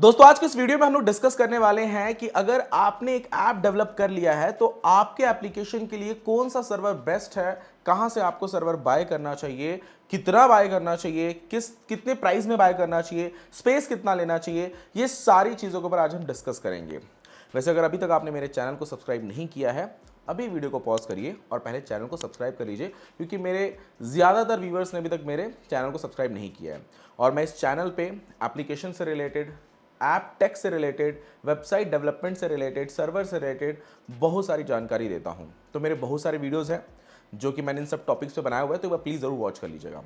दोस्तों आज के इस वीडियो में हम लोग डिस्कस करने वाले हैं कि अगर आपने एक ऐप डेवलप कर लिया है तो आपके एप्लीकेशन के लिए कौन सा सर्वर बेस्ट है, कहां से आपको सर्वर बाय करना चाहिए, कितना बाय करना चाहिए, कितने प्राइस में बाय करना चाहिए, स्पेस कितना लेना चाहिए, ये सारी चीजों के ऊपर आज हम डिस्कस करेंगे। वैसे अगर अभी तक आपने मेरे चैनल को सब्सक्राइब नहीं किया है, अभी वीडियो को पॉज करिए और पहले चैनल को सब्सक्राइब कर लीजिए, क्योंकि मेरे ज़्यादातर व्यूवर्स ने अभी तक मेरे चैनल को सब्सक्राइब नहीं किया है। और मैं इस चैनल पे एप्लीकेशन से रिलेटेड, ऐप टेक से रिलेटेड, वेबसाइट डेवलपमेंट से रिलेटेड, सर्वर से रिलेटेड बहुत सारी जानकारी देता हूँ। तो मेरे बहुत सारे वीडियोज़ हैं जो कि मैंने इन सब टॉपिक्स पे बनाया हुआ है, तो वह प्लीज़ ज़रूर वॉच कर लीजिएगा।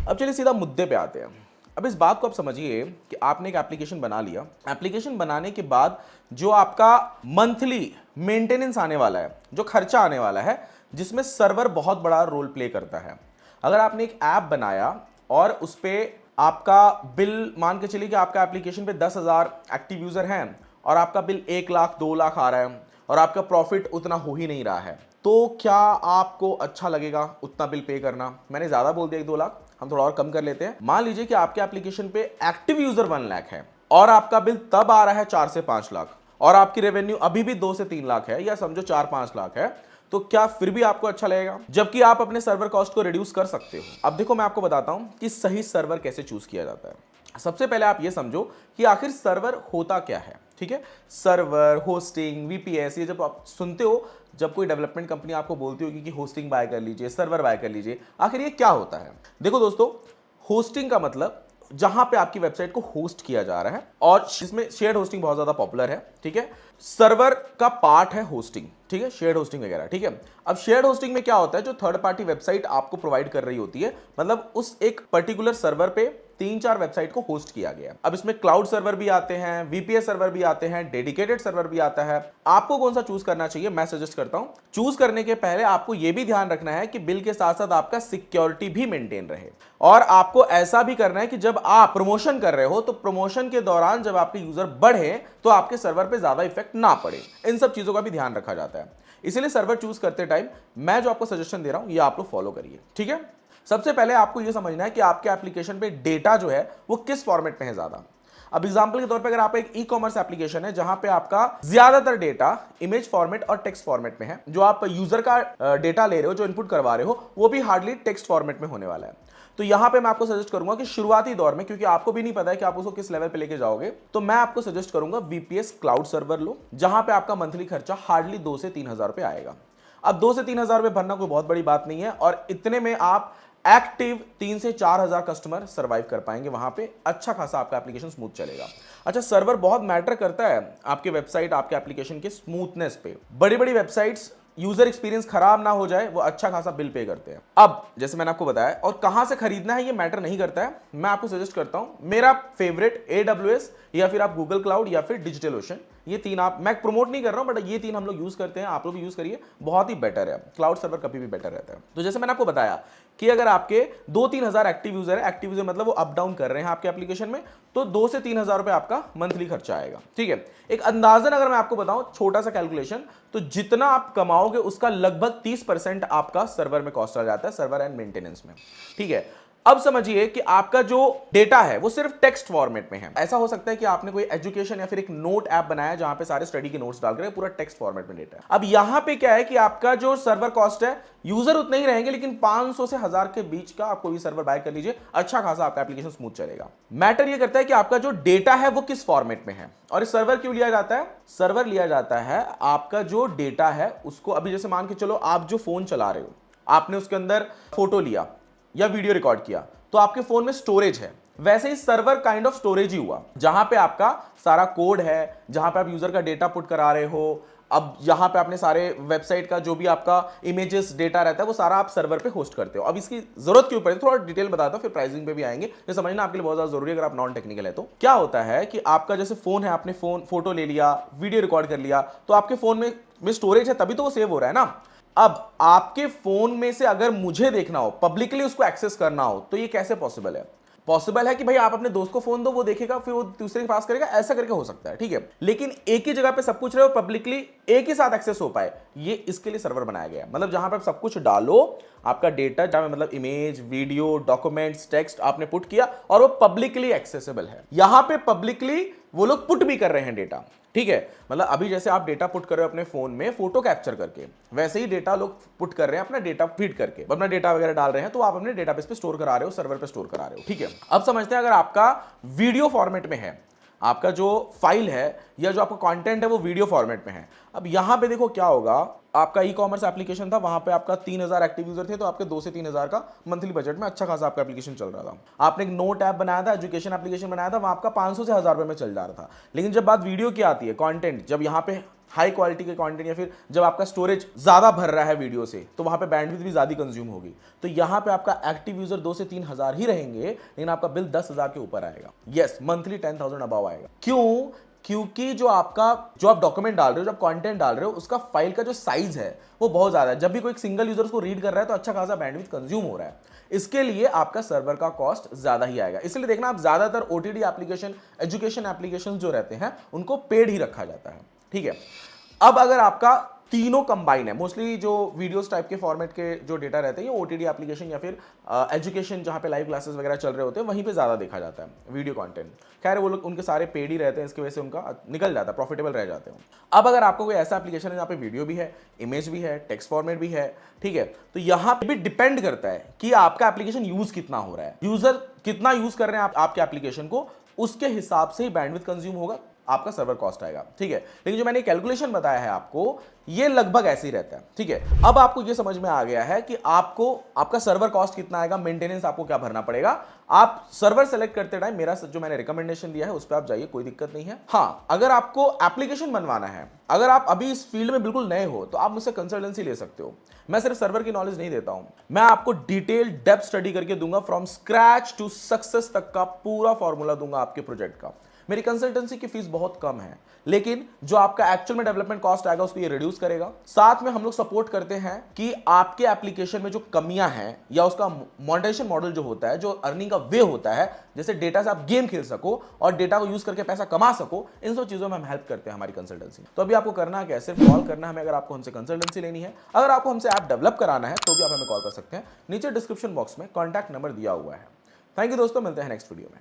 अब चलिए सीधा मुद्दे पे आते हैं। अब इस बात को आप समझिए कि आपने एक एप्लीकेशन बना लिया। एप्लीकेशन बनाने के बाद जो आपका मंथली मेंटेनेंस आने वाला है, जो खर्चा आने वाला है, जिसमें सर्वर बहुत बड़ा रोल प्ले करता है। अगर आपने एक ऐप बनाया और उस पर आपका बिल, मान के चलिए कि आपका एप्लीकेशन पे 10,000 एक्टिव यूजर हैं और आपका बिल 1 लाख 2 लाख आ रहा है और आपका प्रॉफिट उतना हो ही नहीं रहा है, तो क्या आपको अच्छा लगेगा उतना बिल पे करना? मैंने ज्यादा बोल दिया 1-2 लाख, हम थोड़ा और कम कर लेते हैं। मान लीजिए कि आपके एप्लीकेशन पे एक्टिव यूजर 1 लाख है और आपका बिल तब आ रहा है 4 से 5 लाख और आपकी रेवेन्यू अभी भी 2 से 3 लाख है, या समझो 4-5 लाख है, तो क्या फिर भी आपको अच्छा लगेगा? जबकि आप अपने सर्वर कॉस्ट को रिड्यूस कर सकते हो। अब देखो, मैं आपको बताता हूं कि सही सर्वर कैसे चूज किया जाता है। सबसे पहले आप ये समझो कि आखिर सर्वर होता क्या है। ठीक है, सर्वर, होस्टिंग, वीपीएस, ये जब आप सुनते हो, जब कोई डेवलपमेंट कंपनी आपको बोलती होगी कि होस्टिंग बाय कर लीजिए, सर्वर बाय कर लीजिए, आखिर ये क्या होता है? देखो दोस्तों, होस्टिंग का मतलब जहां पे आपकी वेबसाइट को होस्ट किया जा रहा है, और इसमें शेयर्ड होस्टिंग बहुत ज्यादा पॉपुलर है। ठीक है, सर्वर का पार्ट है होस्टिंग, ठीक है, शेयर्ड होस्टिंग वगैरह। ठीक है, अब शेयर्ड होस्टिंग में क्या होता है, जो थर्ड पार्टी वेबसाइट आपको प्रोवाइड कर रही होती है, मतलब उस एक पर्टिकुलर सर्वर पे 3-4 वेबसाइट को होस्ट किया गया। अब इसमें क्लाउड सर्वर भी आते हैं, वीपीएस सर्वर भी आते हैं, डेडिकेटेड सर्वर भी आता है। आपको कौन सा चूज करना चाहिए, मैं सजेस्ट करता हूं, चूज करने के पहले आपको यह भी ध्यान रखना है कि बिल के साथ साथ आपका सिक्योरिटी भी मेंटेन रहे। और आपको ऐसा भी करना है कि जब आप प्रमोशन कर रहे हो तो प्रमोशन के दौरान जब आपके यूजर बढ़े तो आपके सर्वर पे ज्यादा इफेक्ट ना पड़े। इन सब चीजों का भी ध्यान रखा जाता है। इसलिए सर्वर चूज करते टाइम मैं जो आपको सजेशन दे रहा हूं, ये आप लोग फॉलो करिए। ठीक है, सबसे पहले आपको यह समझना है कि आपके एप्लीकेशन पे डेटा जो है वो किस फॉर्मेट में है ज्यादा। अब एग्जांपल के तौर पे अगर आप एक ई कॉमर्स एप्लीकेशन है जहां पे आपका ज्यादातर डेटा इमेज फॉर्मेट और टेक्स्ट फॉर्मेट में है, जो आप यूजर का डेटा ले रहे हो, जो इनपुट करवा रहे हो, वो भी हार्डली टेक्स्ट फॉर्मेट में होने वाला है। तो यहां पे मैं आपको सजेस्ट करूंगा कि शुरुआती दौर में, क्योंकि आपको भी नहीं पता है कि आप उसको किस लेवल पे लेके जाओगे, तो मैं आपको सजेस्ट करूंगा वीपीएस क्लाउड सर्वर लो, जहां पे आपका मंथली खर्चा हार्डली 2 से 3 हजार रुपए आएगा। अब 2 से 3 हजार रुपए भरना कोई बहुत बड़ी बात नहीं है, और इतने में आप एक्टिव 3 से 4 हजार कस्टमर सर्वाइव कर पाएंगे। वहां पे अच्छा खासा आपका एप्लीकेशन स्मूथ चलेगा। अच्छा, सर्वर बहुत मैटर करता है आपके वेबसाइट, आपके एप्लीकेशन के स्मूथनेस पे। बड़ी बड़ी वेबसाइट्स यूजर एक्सपीरियंस खराब ना हो जाए, वो अच्छा खासा बिल पे करते हैं। अब जैसे मैंने आपको बताया, और कहां से खरीदना है ये मैटर नहीं करता है। मैं आपको सजेस्ट करता हूं, मेरा फेवरेट AWS, या फिर आप गूगल क्लाउड, या फिर डिजिटल ओशन, ये 3 आप, मैं प्रमोट नहीं कर रहा हूं, बट ये 3 हम लोग यूज करते हैं, आप लोग भी यूज करिए, बहुत ही बेटर है। क्लाउड सर्वर कभी भी बेटर रहता है। तो जैसे मैंने आपको बताया कि अगर आपके 2-3 हजार एक्टिव यूजर है, एक्टिव यूजर मतलब वो अप डाउन कर रहे हैं आपके एप्लीकेशन में, तो 2 से 3 हजार रुपए आपका मंथली खर्चा आएगा। ठीक है, एक अंदाजन अगर मैं आपको बताऊं, छोटा सा कैलकुलेशन, तो जितना आप कमाओगे उसका लगभग 30% आपका सर्वर में कॉस्ट आ जाता है, सर्वर एंड मेंटेनेंस में। ठीक है, अब समझिए कि आपका जो डेटा है वो सिर्फ टेक्स्ट फॉर्मेट में है। ऐसा हो सकता है कि आपने कोई एजुकेशन या फिर एक नोट ऐप बनाया जहां पे सारे स्टडी के नोट्स डाल कर पूरा टेक्स्ट फॉर्मेट में डेटा है। अब यहां पे क्या है कि आपका जो सर्वर कॉस्ट है, यूजर उतने ही रहेंगे, लेकिन 500 से 1000 के बीच का आप कोई सर्वर बाय कर लीजिए, अच्छा खासा आपका एप्लीकेशन स्मूथ चलेगा। मैटर ये करता है कि आपका जो डेटा है वो किस फॉर्मेट में है। और इस सर्वर क्यों लिया जाता है? सर्वर लिया जाता है आपका जो डेटा है उसको, अभी जैसे मान के चलो आप जो फोन चला रहे हो, आपने उसके अंदर फोटो लिया या वीडियो रिकॉर्ड किया, तो आपके फोन में स्टोरेज है। वैसे ही सर्वर काइंड ऑफ स्टोरेज ही हुआ, जहां पे आपका सारा कोड है, जहां पे आप यूजर का डेटा पुट करा रहे हो। अब यहां पे आपने सारे वेबसाइट का जो भी आपका इमेजेस डेटा रहता है वो सारा आप सर्वर पे होस्ट करते हो। अब इसकी जरूरत क्यों पड़े, थोड़ा डिटेल बताता हूं, फिर प्राइसिंग पे भी आएंगे। ये समझना आपके लिए बहुत ज्यादा जरूरी है अगर आप नॉन टेक्निकल है तो। क्या होता है कि आपका जैसे फोन है, आपने फोटो ले लिया, वीडियो रिकॉर्ड कर लिया, तो आपके फोन में स्टोरेज है, तभी तो वो सेव हो रहा है ना। अब आपके फोन में से अगर मुझे देखना हो, पब्लिकली उसको एक्सेस करना हो, तो ये कैसे पॉसिबल है? पॉसिबल है कि भाई आप अपने दोस्त को फोन दो, वो देखेगा, फिर वो दूसरे के पास करेगा, ऐसा करके हो सकता है, ठीक है। लेकिन एक ही जगह पे सब कुछ रहे और पब्लिकली एक ही साथ एक्सेस हो पाए, ये इसके लिए सर्वर बनाया गया है। मतलब जहां पे आप सब कुछ डालो, आपका डेटा जहां मतलब इमेज, वीडियो, डॉक्यूमेंट्स, टेक्स्ट आपने पुट किया और वो पब्लिकली एक्सेसिबल है। यहां पे पब्लिकली वो लोग पुट भी कर रहे हैं डेटा, ठीक है। मतलब अभी जैसे आप डेटा पुट कर रहे हो अपने फोन में फोटो कैप्चर करके, वैसे ही डेटा लोग पुट कर रहे हैं अपना डेटा फीड करके, अपना डेटा वगैरह डाल रहे हैं, तो आप अपने डेटाबेस पे स्टोर करा रहे हो, सर्वर पे स्टोर करा रहे हो, ठीक है। अब समझते हैं अगर आपका वीडियो फॉर्मेट में है, आपका जो फाइल है या जो आपका कंटेंट है वो वीडियो फॉर्मेट में है। अब यहां पे देखो क्या होगा, आपका ई कॉमर्स एप्लीकेशन था, वहां पे आपका 3000 एक्टिव यूजर थे, तो आपके 2 से 3000 का मंथली बजट में अच्छा खासा आपका एप्लीकेशन चल रहा था। आपने एक नोट ऐप बनाया था, एजुकेशन एप्लीकेशन बनाया था, वहां आपका 500 से 1000 रुपए में चल जा रहा था। लेकिन जब बात वीडियो की आती है, कंटेंट, जब यहाँ पे हाई क्वालिटी के कंटेंट या फिर जब आपका स्टोरेज ज्यादा भर रहा है वीडियो से, तो वहां पे बैंडविड्थ भी ज्यादा कंज्यूम होगी। तो यहां पे आपका एक्टिव यूजर 2 से 3000 ही रहेंगे, लेकिन आपका बिल 10,000 के ऊपर आएगा। यस, मंथली 10,000 अबाव आएगा। क्यों? क्योंकि जो आप डॉक्यूमेंट डाल रहे हो, जब कंटेंट डाल रहे हो, उसका फाइल का जो साइज है वो बहुत ज्यादा है। जब भी कोई सिंगल यूजर उसको रीड कर रहा है तो अच्छा खासा बैंडविड्थ कंज्यूम हो रहा है। इसके लिए आपका सर्वर का कॉस्ट ज्यादा ही आएगा। इसलिए देखना, आप ज्यादातर ओटीटी एप्लीकेशन, एजुकेशन एप्लीकेशन जो रहते हैं उनको पेड ही रखा जाता है, ठीक है। अब अगर आपका तीनों कंबाइन है, मोस्टली जो वीडियोस टाइप के फॉर्मेट के जो डेटा रहते हैं, ये ओटीटी एप्लीकेशन या फिर एजुकेशन जहां पे लाइव क्लासेस वगैरह चल रहे होते हैं, वहीं पे ज्यादा देखा जाता है वीडियो कंटेंट। खैर वो लोग उनके सारे पेड ही रहते हैं, इसकी वजह से उनका निकल जाता है, प्रॉफिटेबल रह जाते हैं। अब अगर आपको कोई ऐसा एप्लीकेशन है जहाँ पे वीडियो भी है, इमेज भी है, टेक्स्ट फॉर्मेट भी है, ठीक है, तो यहाँ पे भी डिपेंड करता है कि आपका एप्लीकेशन यूज कितना हो रहा है, यूजर कितना यूज कर रहे हैं आपके एप्लीकेशन को, उसके हिसाब से ही बैंडविड्थ कंज्यूम होगा, आपका सर्वर कॉस्ट आएगा, ठीक है। लेकिन जो मैंने कैलकुलेशन बताया है आपको, ये लगभग ऐसे ही रहता है, ठीक है। अब आपको ये समझ में आ गया है कि आपको आपका सर्वर कॉस्ट कितना आएगा, मेंटेनेंस आपको क्या भरना पड़ेगा। आप सर्वर सेलेक्ट करते टाइम मेरा जो मैंने रिकमेंडेशन दिया है उस पर आप जाइए, कोई दिक्कत नहीं है। हाँ, अगर आपको एप्लीकेशन बनवाना है, अगर आप अभी इस फील्ड में बिल्कुल नए हो, तो आप मुझसे कंसल्टेंसी ले सकते हो। मैं सिर्फ सर्वर की नॉलेज नहीं देता हूं, मैं आपको डिटेल डेप्थ स्टडी करके दूंगा, फ्रॉम स्क्रैच टू सक्सेस तक का पूरा फॉर्मूला दूंगा आपके प्रोजेक्ट का। मेरी कंसल्टेंसी की फीस बहुत कम है, लेकिन जो आपका एक्चुअल में डेवलपमेंट कॉस्ट आएगा उसको ये रिड्यूस करेगा। साथ में हम लोग सपोर्ट करते हैं कि आपके एप्लीकेशन में जो कमियां हैं या उसका मोनेटाइजेशन मॉडल जो होता है, जो अर्निंग का वे होता है, जैसे डेटा से आप गेम खेल सको और डेटा को यूज करके पैसा कमा सको, इन सब चीजों में हम हेल्प करते हैं हमारी कंसल्टेंसी। तो अभी आपको करना क्या है, सिर्फ कॉल करना है हमें अगर आपको हमसे कंसल्टेंसी लेनी है। अगर आपको हमसे ऐप डेवलप कराना है तो भी आप हमें कॉल कर सकते हैं, नीचे डिस्क्रिप्शन बॉक्स में कॉन्टैक्ट नंबर दिया हुआ है। थैंक यू दोस्तों, मिलते हैं नेक्स्ट वीडियो में।